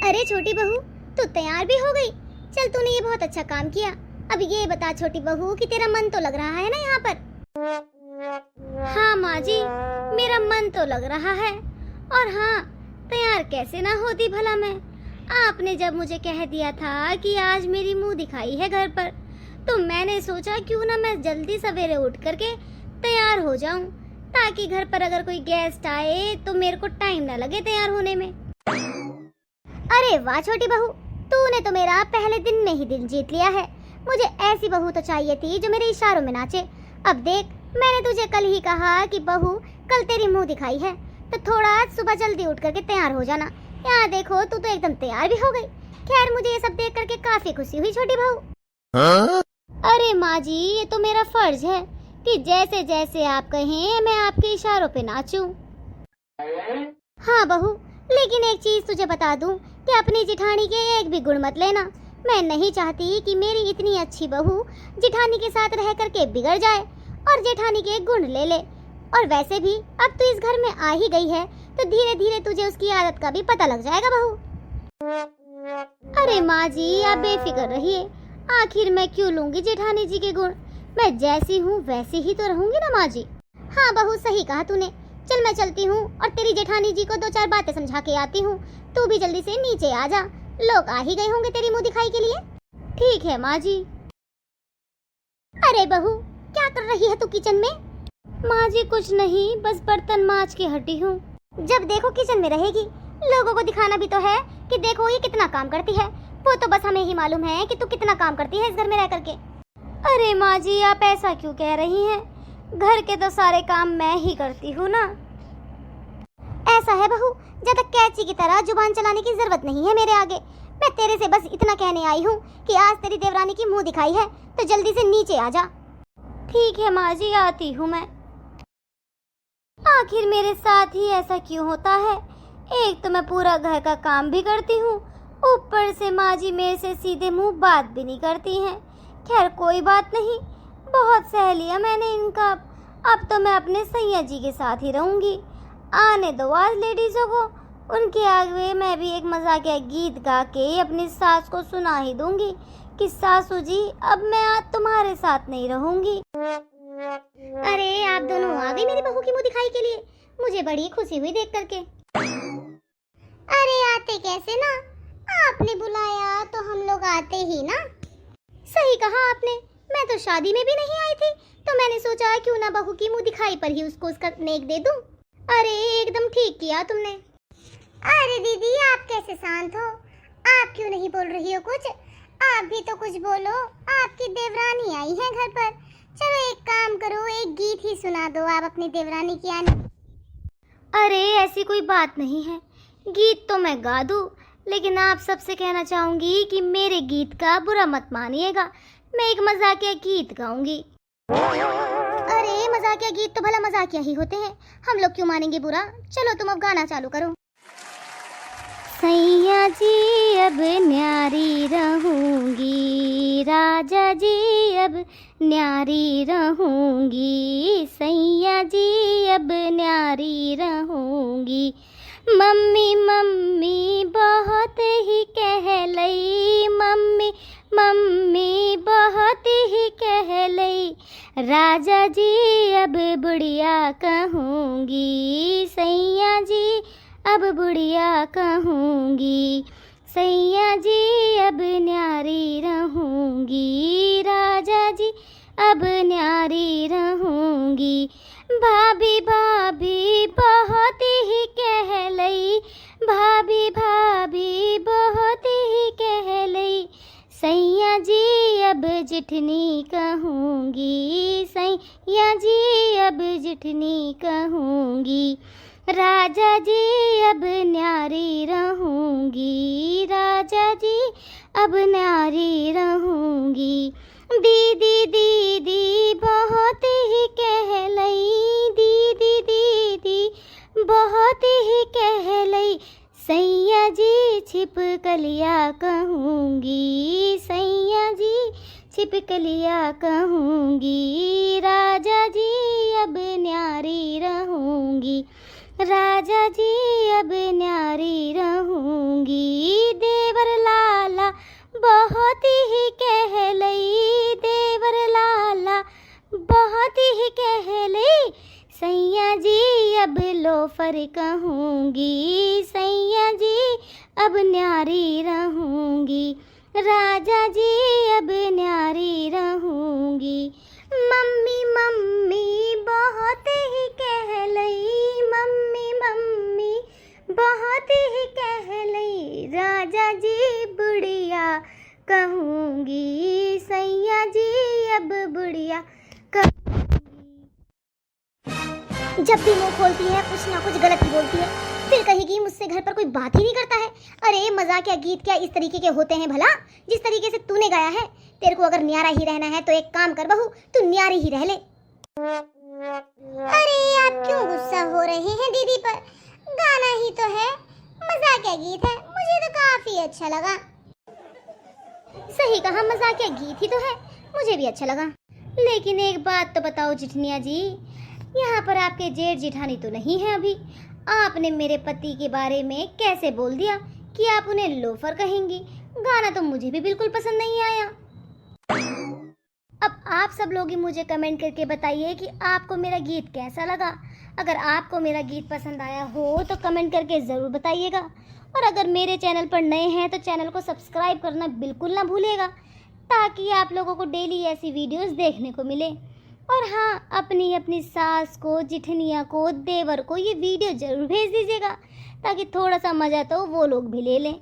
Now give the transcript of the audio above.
अरे छोटी बहू, तू तैयार भी हो गई? चल, तूने ये बहुत अच्छा काम किया। अब ये बता छोटी बहू कि तेरा मन तो लग रहा है ना यहाँ पर? हाँ माँ जी, मेरा मन तो लग रहा है। और हाँ, तैयार कैसे ना होती भला मैं। आपने जब मुझे कह दिया था कि आज मेरी मुंह दिखाई है घर पर, तो मैंने सोचा क्यों ना मैं जल्दी सवेरे उठ करके तैयार हो जाऊं, ताकि घर पर अगर कोई गेस्ट आए तो मेरे को टाइम ना लगे तैयार होने में। अरे वाह छोटी बहू, तूने तो मेरा पहले दिन में ही दिल जीत लिया है। मुझे ऐसी बहू तो चाहिए थी जो मेरे इशारों में नाचे। अब देख, मैंने तुझे कल ही कहा कि बहू कल तेरी मुंह दिखाई है, तो थोड़ा आज सुबह जल्दी उठ करके तैयार हो जाना। यहाँ देखो, तू तो एकदम तैयार भी हो गई। खैर, मुझे ये सब देख करके काफी खुशी हुई छोटी बहू। अरे माँ जी, ये तो मेरा फर्ज है कि जैसे जैसे आप कहें मैं आपके इशारों पे नाचूं। हाँ बहू, लेकिन एक चीज तुझे बता दूं कि अपनी जिठानी के एक भी गुण मत लेना। मैं नहीं चाहती कि मेरी इतनी अच्छी बहू जिठानी के साथ रह करके बिगड़ जाए और जेठानी के गुण ले ले। और वैसे भी अब तू इस घर में आ ही गई है, तो धीरे धीरे तुझे उसकी आदत का भी पता लग जाएगा बहू। अरे माँ जी, आप बेफिक्र रहिए। आखिर मैं क्यों लूंगी जेठानी जी के गुण? मैं जैसी हूँ वैसी ही तो रहूंगी ना माँ जी। हाँ बहू, सही कहा तूने। चल, मैं चलती हूँ और तेरी जेठानी जी को दो चार बातें समझा के आती हूँ। तू भी जल्दी से नीचे आ जा, लोग आ ही गए होंगे तेरी मुंह दिखाई के लिए। ठीक है माँ जी। अरे बहू, क्या कर रही है तू किचन में? माँ जी कुछ नहीं, बस बर्तन मांज के हटी हूँ। जब देखो किचन में रहेगी, लोगों को दिखाना भी तो है कि देखो ये कितना काम करती है। वो तो बस हमें ही मालूम है कि तू कितना काम करती है इस घर में रह करके। अरे माँ जी, आप ऐसा क्यों कह रही हैं? घर के तो सारे काम मैं ही करती हूँ ना। ऐसा है बहू, ज्यादा कैची की तरह जुबान चलाने की जरूरत नहीं है मेरे आगे। मैं तेरे से बस इतना कहने आई हूँ कि आज तेरी देवरानी की मुंह दिखाई है, तो जल्दी से नीचे आ जा। ठीक है माँ जी, आती हूँ मैं। आखिर मेरे साथ ही ऐसा क्यों होता है? एक तो मैं पूरा घर का काम भी करती हूँ, ऊपर से माँ जी मेरे से सीधे मुंह बात भी नहीं करती हैं। खैर कोई बात नहीं, बहुत सह लिया मैंने इनका। अब तो मैं अपने सैया जी के साथ ही रहूंगी। आने दो आज लेडीजों को, उनके आगे मैं भी एक मजाकिया गीत गा के अपनी सास को सुना ही दूंगी कि सासू जी, अब मैं आज तुम्हारे साथ नहीं रहूंगी। अरे आप दोनों आ गई मेरी बहू की मुंह दिखाई के लिए। मुझे बड़ी खुशी हुई देख करके। अरे आते कैसे ना, आपने बुलाया तो हम लोग आते ही ना। सही कहा आपने, मैं तो शादी में भी नहीं आई थी, तो मैंने सोचा क्यों ना बहू की मुंह दिखाई पर ही उसको उसका नेक दे दूं। अरे एकदम ठीक किया तुमने। अरे दीदी, आप कैसे शांत हो? आप क्यों नहीं बोल रही हो कुछ? आप भी तो कुछ बोलो, आपकी देवरानी आई है घर पर। चलो एक काम करो, एक गीत ही सुना दो आप अपनी देवरानी की आने। अरे ऐसी कोई बात नहीं है, गीत तो मैं गा दूं, लेकिन आप सबसे कहना चाहूंगी कि मेरे गीत का बुरा मत मानिएगा। मैं एक मजाकिया गीत गाऊंगी। अरे मजाकिया गीत तो भला मजाकिया ही होते हैं, हम लोग क्यों मानेंगे बुरा? चलो तुम अब गाना चालू करो। सैया जी अब न्यारी रहूंगी, राजा जी अब न्यारी रहूंगी, सैया जी अब न्यारी रहूंगी। मम्मी मम्मी बहुत ही कहलई, मम्मी मम्मी बहुत ही कहलई, राजा जी अब बुढ़िया कहूँगी, सैया जी अब बुढ़िया कहूँगी, सैया जी अब न्यारी रहूँगी, राजा जी अब न्यारी रहूँगी। भाभी भाभी बहुत ही कहलई, भाभी भाभी बहुत ही कहलई, सैया जी अब जिठनी कहूँगी, सैया जी अब जिठनी कहूँगी, राजा जी अब न्यारी रहूँगी, राजा जी अब न्यारी रहूँगी। दीदी दीदी बहुत ही कहलई, दीदी दीदी बहुत ही कहलई, सैया जी छिपकलिया कहूँगी, सैया जी छिपकलिया कहूँगी, राजा जी अब न्यारी रहूँगी, राजा जी अब न्यारी रहूंगी, देवर लाला बहुत ही कह लई, देवर लाला बहुत ही कह लई। सैया जी अब लोफर कहूँगी, सैया जी अब न्यारी रहूंगी, राजा जी अब न्यारी रहूंगी। मम्मी मम्मी बहुत ही कह लई, मम्मी मम्मी बहुत ही कह लई, राजा जी बुढ़िया कहूँगी, सैया जी अब बुढ़िया कहूँगी। जब भी मुंह खोलती है कुछ ना कुछ गलत ही बोलती है, फिर कहेगी मुझसे घर पर कोई बात ही नहीं करता है। अरे मजाक या गीत क्या इस तरीके के होते हैं भला, जिस तरीके से तूने गाया है? तेरे को अगर न्यारा ही रहना है तो एक काम कर बहू, तू न्यारी ही रह ले। अरे आप क्यों गुस्सा हो रहे हैं दीदी पर? गाना ही तो है, मजाक या गीत है, मुझे तो काफी अच्छा लगा। सही कहा, मजाक या गीत ही तो है, मुझे भी अच्छा लगा। लेकिन एक बात तो बताओ जिठनिया जी, यहाँ पर आपके जेठ जिठानी तो नहीं है अभी। आपने मेरे पति के बारे में कैसे बोल दिया कि आप उन्हें लोफर कहेंगी? गाना तो मुझे भी बिल्कुल पसंद नहीं आया। अब आप सब लोग ही मुझे कमेंट करके बताइए कि आपको मेरा गीत कैसा लगा। अगर आपको मेरा गीत पसंद आया हो तो कमेंट करके ज़रूर बताइएगा, और अगर मेरे चैनल पर नए हैं तो चैनल को सब्सक्राइब करना बिल्कुल ना भूलिएगा, ताकि आप लोगों को डेली ऐसी वीडियोस देखने को मिले। और हाँ, अपनी अपनी सास को, जिठनिया को, देवर को ये वीडियो ज़रूर भेज दीजिएगा, ताकि थोड़ा सा मज़ा तो वो लोग भी ले लें।